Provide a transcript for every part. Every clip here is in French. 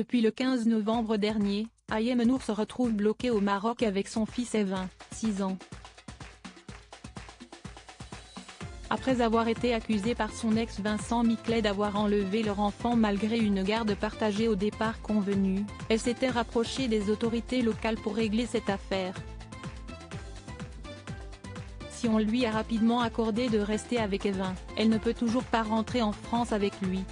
Depuis le 15 novembre dernier, Ayem Nour se retrouve bloqué au Maroc avec son fils Evin, 6 ans. Après avoir été accusée par son ex Vincent Miclet d'avoir enlevé leur enfant malgré une garde partagée au départ convenue, elle s'était rapprochée des autorités locales pour régler cette affaire. Si on lui a rapidement accordé de rester avec Evin, elle ne peut toujours pas rentrer en France avec lui.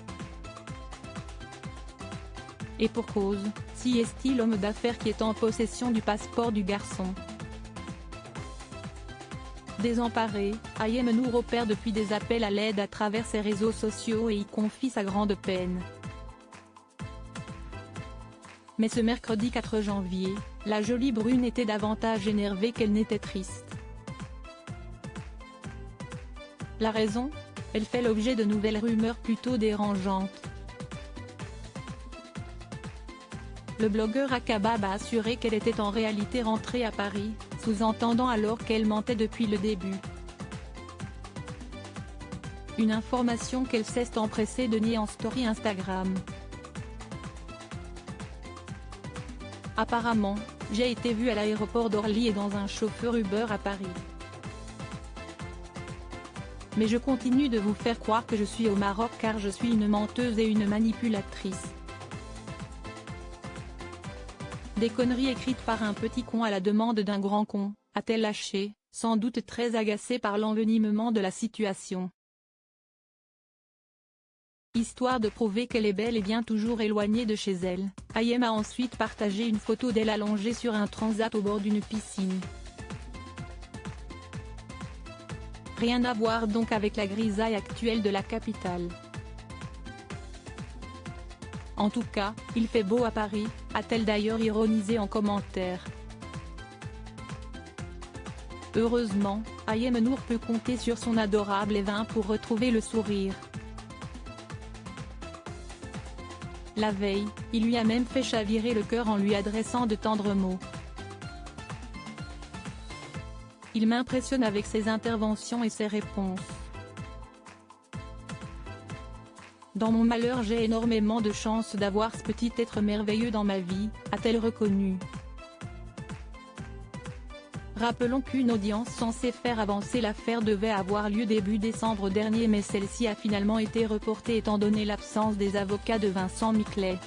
Et pour cause, si est-il l'homme d'affaires qui est en possession du passeport du garçon. Désemparée, Ayem Nour opère depuis des appels à l'aide à travers ses réseaux sociaux et y confie sa grande peine. Mais ce mercredi 4 janvier, la jolie brune était davantage énervée qu'elle n'était triste. La raison ? Elle fait l'objet de nouvelles rumeurs plutôt dérangeantes. Le blogueur Akabab a assuré qu'elle était en réalité rentrée à Paris, sous-entendant alors qu'elle mentait depuis le début. Une information qu'elle s'est empressée de nier en story Instagram. Apparemment, j'ai été vue à l'aéroport d'Orly et dans un chauffeur Uber à Paris. Mais je continue de vous faire croire que je suis au Maroc car je suis une menteuse et une manipulatrice. Des conneries écrites par un petit con à la demande d'un grand con, a-t-elle lâché, sans doute très agacée par l'envenimement de la situation. Histoire de prouver qu'elle est bel et bien toujours éloignée de chez elle, Ayem a ensuite partagé une photo d'elle allongée sur un transat au bord d'une piscine. Rien à voir donc avec la grisaille actuelle de la capitale. En tout cas, il fait beau à Paris, a-t-elle d'ailleurs ironisé en commentaire. Heureusement, Ayem Nour peut compter sur son adorable Evin pour retrouver le sourire. La veille, il lui a même fait chavirer le cœur en lui adressant de tendres mots. Il m'impressionne avec ses interventions et ses réponses. Dans mon malheur j'ai énormément de chance d'avoir ce petit être merveilleux dans ma vie, a-t-elle reconnu. Rappelons qu'une audience censée faire avancer l'affaire devait avoir lieu début décembre dernier mais celle-ci a finalement été reportée étant donné l'absence des avocats de Vincent Miclet.